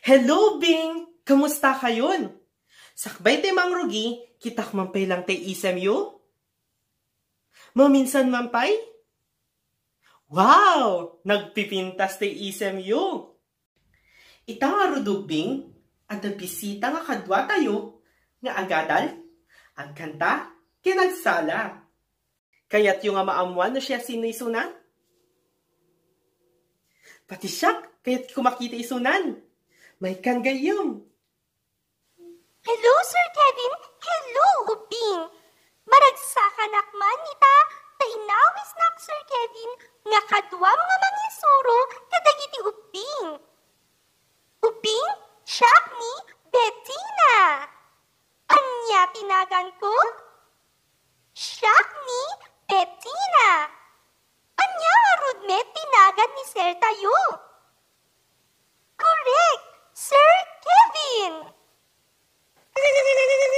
Hello, Bing! Kamusta kayon? Sakbay te Mang Rugi, kitak mampay lang te isem yu? Maminsan mampay? Wow! Nagpipintas te isem yu! Ita nga rudog, Bing, at bisita nga kadwa tayo, nga agadal, agkanta, kinagsala. Kaya't yung nga maamuan na siya sinisunan? Pati siyak, kaya't kumakita isunan. May kan gayom. Hello, Sir Kevin. Hello, Ubing. Maragsakan akman ita, tainawis nak, Sir Kevin, nga kadwa mga mangisuro kadagiti Ubing. Ubing, siyak ni Bettina. Anya tinagan ko? Siyak ni Bettina. Anya arudmet tinagan ni Sir tayo. Correct, Sir Kevin.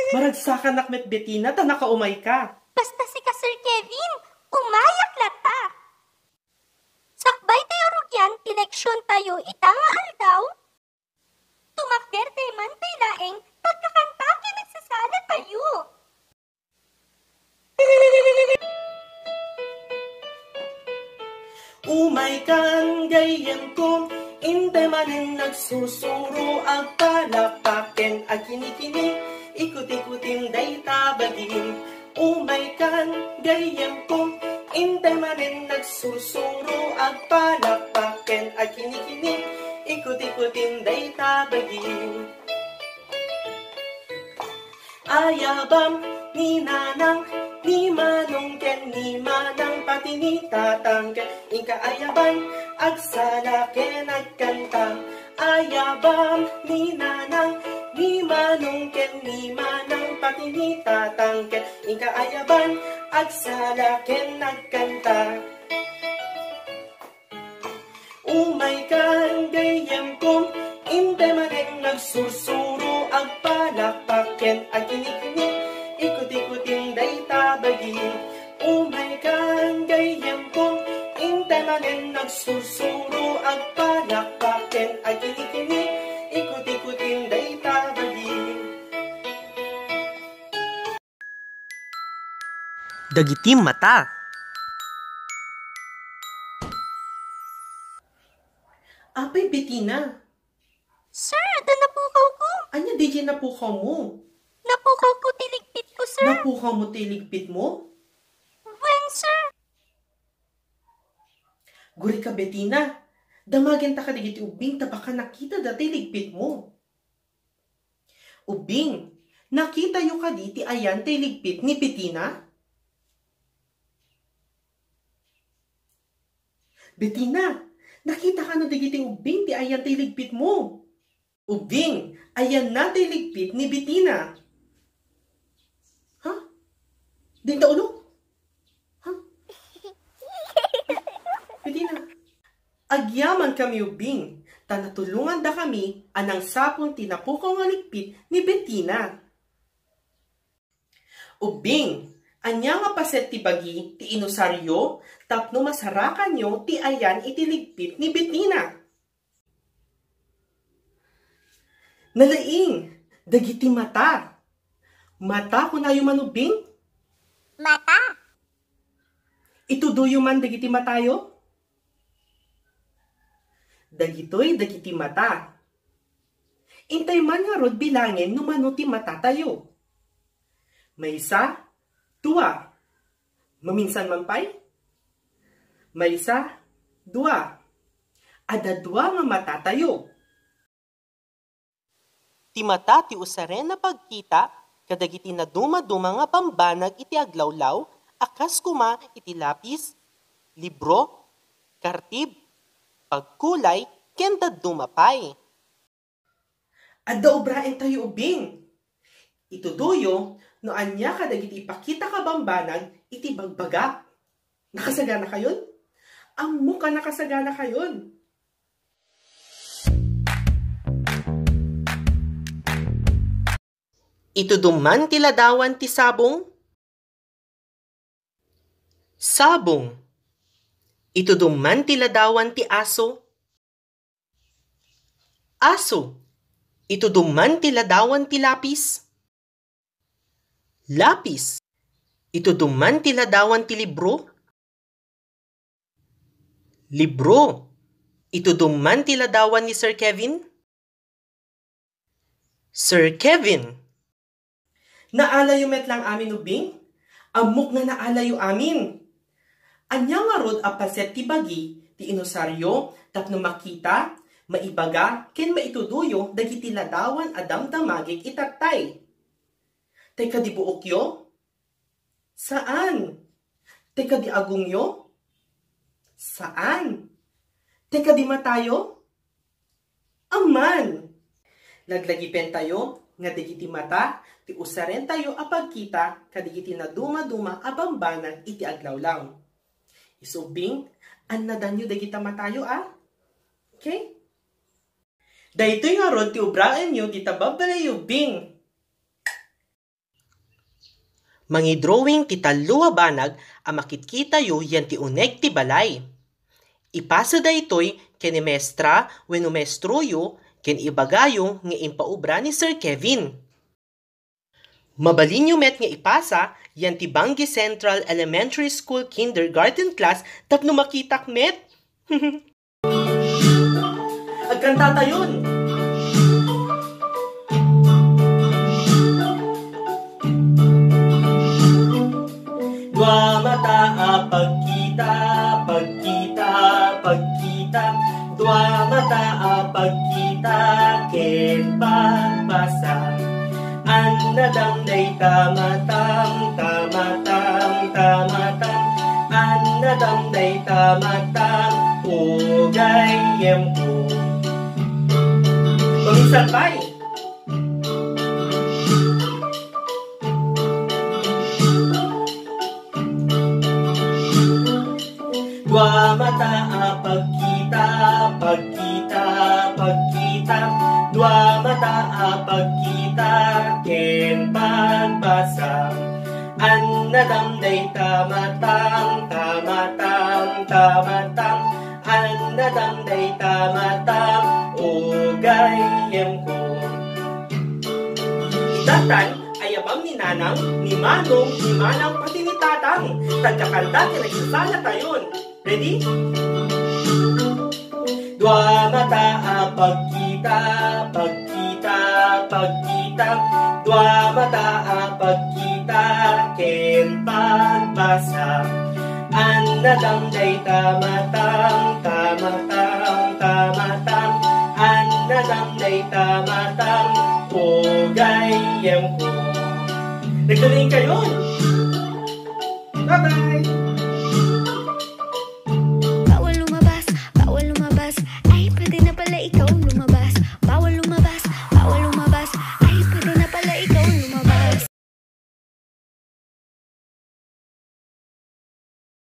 Maragsakan nakmet Bettina, ta nakaumay ka. Basta si ka, Sir Kevin, umayak lata. Sakbay tayo rugyan, eleksyon tayo, itang aldaw. Tumakder tayo man tayo laeng, pagkakanta nagsasala tayo. Umay kan gayem kong, inte manin nagsusuro, agpalakpaken at kinikini, ikut-ikutin day tabagin. Umay kan gayem kong, inte manin nagsusuro, agpalakpaken at kinikini, ikut-ikutin day tabagin. Ayabam ni nanang, ni manong ken, ni manang pati ni tatang ken, ika ayaban, agsala ken agkanta. Ayabam ni nanang, ni manong ken, ni manang pati ni tatang ken, ika ayaban, agsala ken agkanta. Umay kan gayem kong, inte maneng nagsusuro, agpalakpaken at kinikini, ikut-ikutin day tabagin. Umay kan gayem kong, inte maneng nagsusuro, agpalakpaken at kinikini, ikut-ikutin day tabagin. Dagitim mata. Apay, Bettina. Sir, ada napukaw ko. Anya, DJ napukaw mo? Napukaw ko tiligpit ko, sir. Napukaw mo tiligpit mo? When, sir? Guri ka, Bettina. Damagin ta ka digiti ubing, tabaka nakita dati ligpit mo. Ubing, nakita yu ka diti ayan tiligpit ni Bettina? Bettina, nakita ka na digiti ubing ti ayan tiligpit mo. Ubing, ayan na tiligpit ni Bettina. Ha? Dinta ulo? Ha? Bettina, agyaman kami ubing, tanatulungan da kami anang sapon tinapukaw nga ligpit ni Bettina. Ubing, anya nga paset ti bagi ti inusaryo, tapno masarakan nyo ti ayan itiligpit ni Bettina. Nalaing, dagiti mata. Mata kung ayo manubing? Mata. Ituduyo man dagiti matayo? Dagitoy dagiti mata. Intay man nga rod bilangin no mano ti mata tayo. Maysa, dua. Maminsan mampay? Maysa, dua. Ada dua nga mata tayo. Ti mata ti usaren na pagkita, kadagiti na duma-duma nga pambanag iti aglawlaw, akas kuma iti lapis, libro, kartib, pagkulay, kenda dumapay. Adda obraen tayo ubing. Ituduyo, no anya kadagiti ipakita ka bambanag, iti bagbaga. Nakasagana kayon? Ammo ka nakasagana kayon. Ituduman ti ladawan ti sabong? Sabong. Ituduman ti ladawan ti aso? Aso. Ito duman ti ladawan ti lapis. Lapis. Ito duman ti ladawan ti libro. Libro. Ito duman ti ladawan ni Sir Kevin. Sir Kevin. Naalayo met lang amin ubing? Amok na naalayo amin. Anya nga rod apaset ti bagi, ti inosaryo, tapno makita, maibaga, ken maituduyo, dagiti ladawan adam damagik itatay. Teka di buokyo? Saan? Teka di agungyo? Saan? Teka di matayo? Aman! Laglagipen tayo, nga digiti mata, ti usaren tayo apagkita, kadigiti na duma-duma abambanag iti aglawlaw. Isubing, an nadanyo dagita matayo Okay? Dahito nga ron ti ubraan nyo, di tababalayo bing. Mangidrawing ti talluwa banag, amakitkita yo yan ti uneg ti balay. Ipasa da ito'y ken ni mestra wenno mestro yo, ken ibagayo nga impaubra ni Sir Kevin. Mabalin nyo met nga ipasa, yan ti Banggi Central Elementary School Kindergarten Class tapno makitak met. Agkanta tayon! Dua mata pagkita, pagkita, pagkita. Dua mata pagkita, ken pagbasa. Annadam day tamatam, tamatam, tamatam. Annadam day tamatam, ugayem ko. Paminsan Dua mata pagkita, pagkita, pagkita. Dua mata pagkita, ken pagbasa. Annadam day tamatam, tamatam, tamatam. Annadam day tamatam, ugayem ko. Itatan ay abang ni Nanang, ni Manong, ni Manang, pati ni Tatang. Tagkakanta, kinagsasala tayon. Ready? Dua mata pagkita, pagkita, pagkita. Dua mata pagkita, ken pagbasa. Annadam day tamatam, tamatam, tamatam. Annadam day tamatam, ugayem ko. Nagdaling kayo! Bye-bye!